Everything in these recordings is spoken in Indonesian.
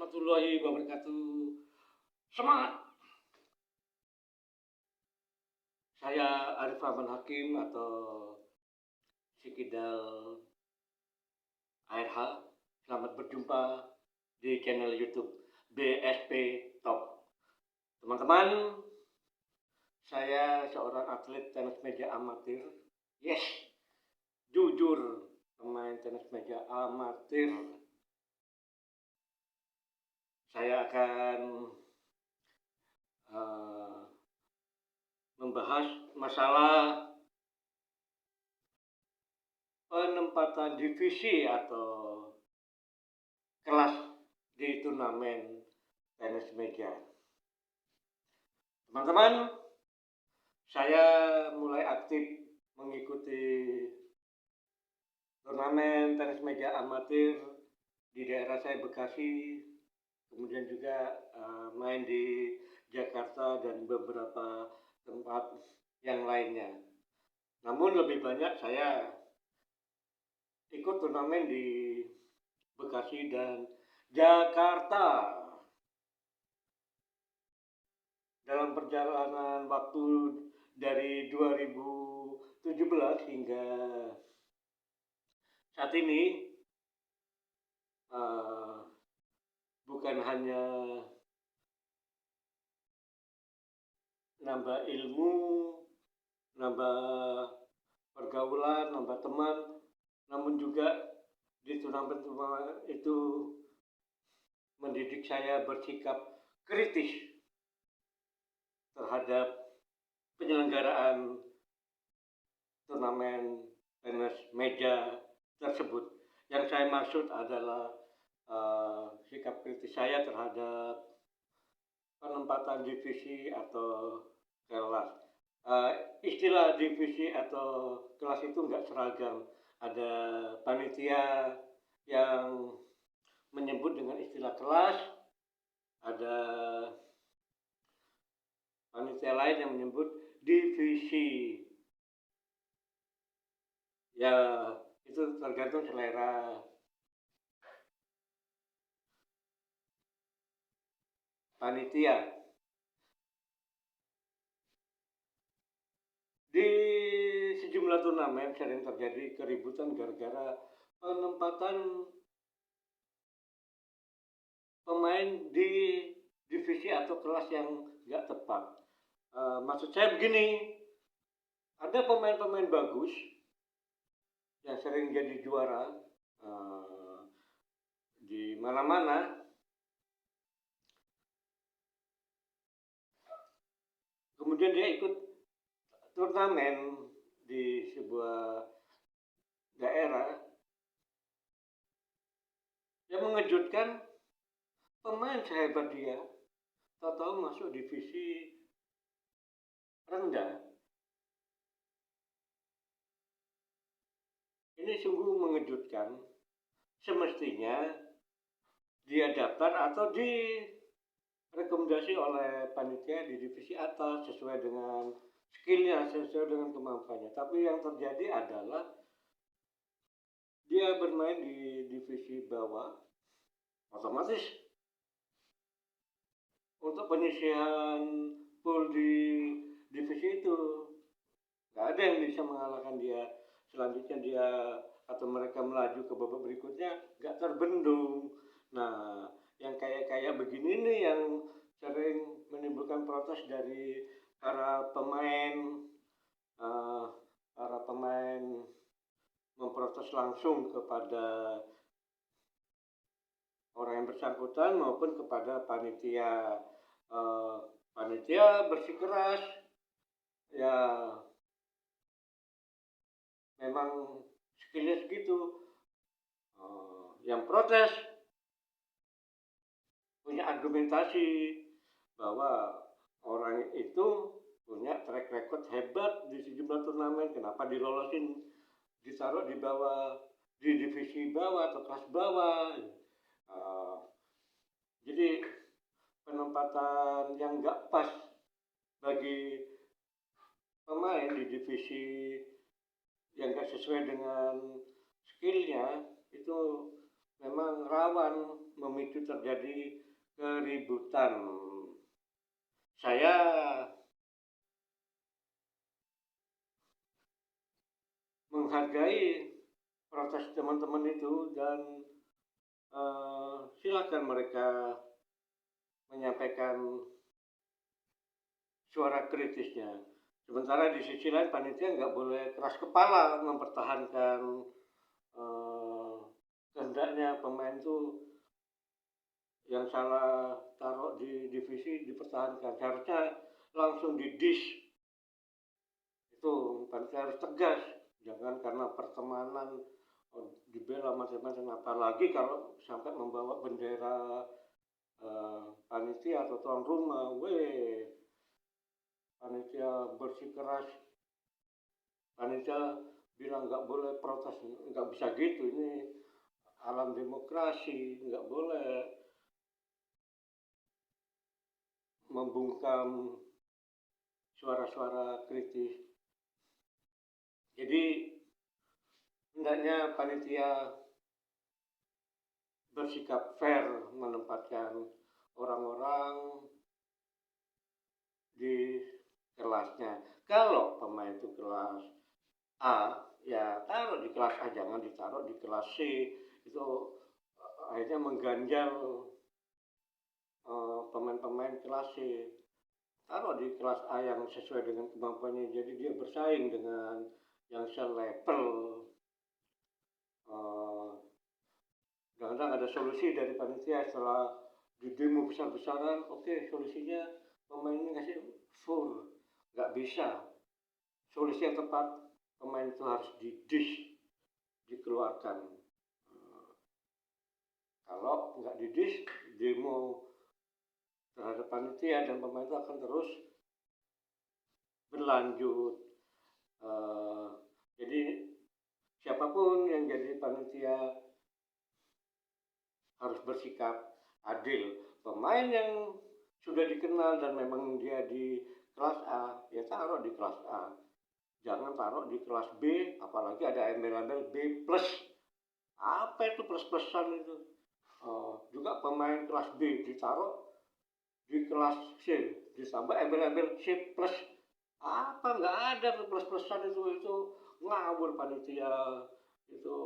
warahmatullahi wabarakatuh. Semangat! Saya Arif Rahman Hakim atau Sikidal ARH. Selamat berjumpa di channel YouTube BSP Top. Teman-teman, saya seorang atlet tenis meja amatir. Yes, jujur pemain tenis meja amatir. Saya akan membahas masalah penempatan divisi atau kelas di turnamen tenis meja. Teman-teman, saya mulai aktif mengikuti turnamen tenis meja amatir di daerah saya Bekasi, kemudian juga main di Jakarta dan beberapa tempat yang lainnya. Namun lebih banyak saya ikut turnamen di Bekasi dan Jakarta. Dalam perjalanan waktu dari 2017 hingga saat ini, bukan hanya nambah ilmu, nambah pergaulan, nambah teman, namun juga di turnamen itu mendidik saya bersikap kritis terhadap penyelenggaraan turnamen tenis meja tersebut. Yang saya maksud adalah sikap kritis saya terhadap penempatan divisi atau kelas. Istilah divisi atau kelas itu nggak seragam. Ada panitia yang menyebut dengan istilah kelas, ada panitia lain yang menyebut divisi. Ya, itu tergantung selera panitia. Di sejumlah turnamen sering terjadi keributan gara-gara penempatan pemain di divisi atau kelas yang nggak tepat. Maksud saya begini, ada pemain-pemain bagus yang sering jadi juara di mana-mana. Kemudian dia ikut turnamen di sebuah daerah yang mengejutkan, pemain sehebat dia tahu-tahu masuk divisi rendah. Ini sungguh mengejutkan. Semestinya dia daftar atau direkomendasi oleh panitia di divisi atas sesuai dengan skillnya, sesuai dengan kemampuannya. Tapi yang terjadi adalah dia bermain di divisi bawah, otomatis untuk penyisihan pool di divisi itu nggak ada yang bisa mengalahkan dia. Selanjutnya dia atau mereka melaju ke babak berikutnya nggak terbendung. Nah, yang kayak begini nih yang sering menimbulkan protes dari para pemain. Para pemain memprotes langsung kepada orang yang bersangkutan maupun kepada panitia. Panitia bersikeras, ya memang skillnya segitu. Yang protes punya argumentasi bahwa orang itu punya track record hebat di sejumlah turnamen, kenapa dilolosin, ditaruh di bawah, di divisi bawah atau kelas bawah. Jadi penempatan yang nggak pas bagi pemain di divisi yang nggak sesuai dengan skillnya itu memang rawan memicu terjadi keributan. Saya menghargai protes teman-teman itu dan silakan mereka menyampaikan suara kritisnya. Sementara di sisi lain panitia nggak boleh keras kepala mempertahankan kehendaknya pemain itu yang salah taruh di divisi dipertahankan. Seharusnya langsung di dish. Itu panitia harus tegas, jangan karena pertemanan dibela macam-macam, apalagi kalau sampai membawa bendera panitia atau tuan rumah. Panitia bersikeras, panitia bilang nggak boleh protes, nggak bisa gitu, ini alam demokrasi, nggak boleh membungkam suara-suara kritis. Jadi hendaknya panitia bersikap fair menempatkan orang-orang di kelasnya. Kalau pemain itu kelas A, ya taruh di kelas A, jangan ditaruh di kelas C. Itu akhirnya mengganjal pemain-pemain kelas C. Taruh di kelas A yang sesuai dengan kemampuannya, jadi dia bersaing dengan yang selevel. Kadang-kadang ada solusi dari panitia setelah di demo besar-besaran, oke, solusinya pemain ini ngasih full, nggak bisa. Solusi yang tepat, pemain itu harus dikeluarkan. Kalau nggak demo terhadap panitia dan pemain itu akan terus berlanjut. Jadi siapapun yang jadi panitia harus bersikap adil. Pemain yang sudah dikenal dan memang dia di kelas A, ya taruh di kelas A. Jangan taruh di kelas B, apalagi ada embel-embel B+. Apa itu plus-plusan itu? Juga pemain kelas B ditaruh di kelas C, ditambah embel-embel C+. Apa, nggak ada plus-plusan itu ngawur panitia. Itu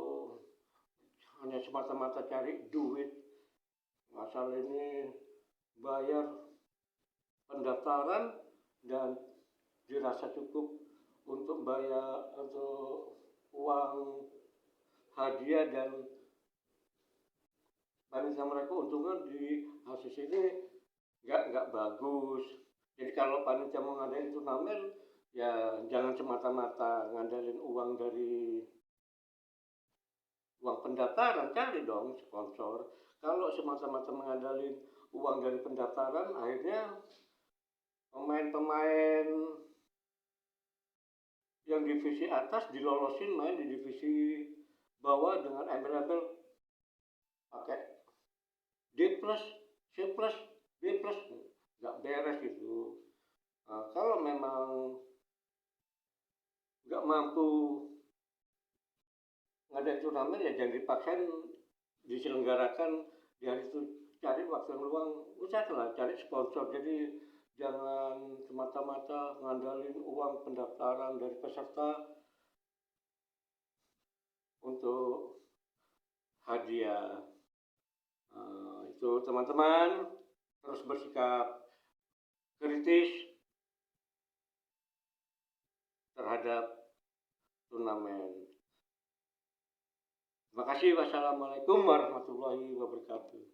hanya semata-mata cari duit. Masalah ini bayar pendaftaran dan dirasa cukup untuk bayar untuk uang hadiah, dan panitia mereka untungnya di hasil ini nggak bagus. Jadi kalau panitia mau ngadain turnamen, ya jangan semata-mata ngandalin uang dari uang pendaftaran, cari dong sponsor. Kalau semata-mata mengandalkan uang dari pendaftaran, akhirnya pemain-pemain yang divisi atas dilolosin main di divisi bawah dengan embel-embel pakai D+, C+, B+, nggak beres itu. Kalau memang nggak mampu ngadain turnamen, ya jangan dipaksain diselenggarakan di hari itu. Cari waktu yang luang, usahlah cari sponsor. Jadi jangan semata-mata ngandalin uang pendaftaran dari peserta untuk hadiah. Itu teman-teman terus bersikap kritis terhadap turnamen. Terima kasih. Wassalamualaikum warahmatullahi wabarakatuh.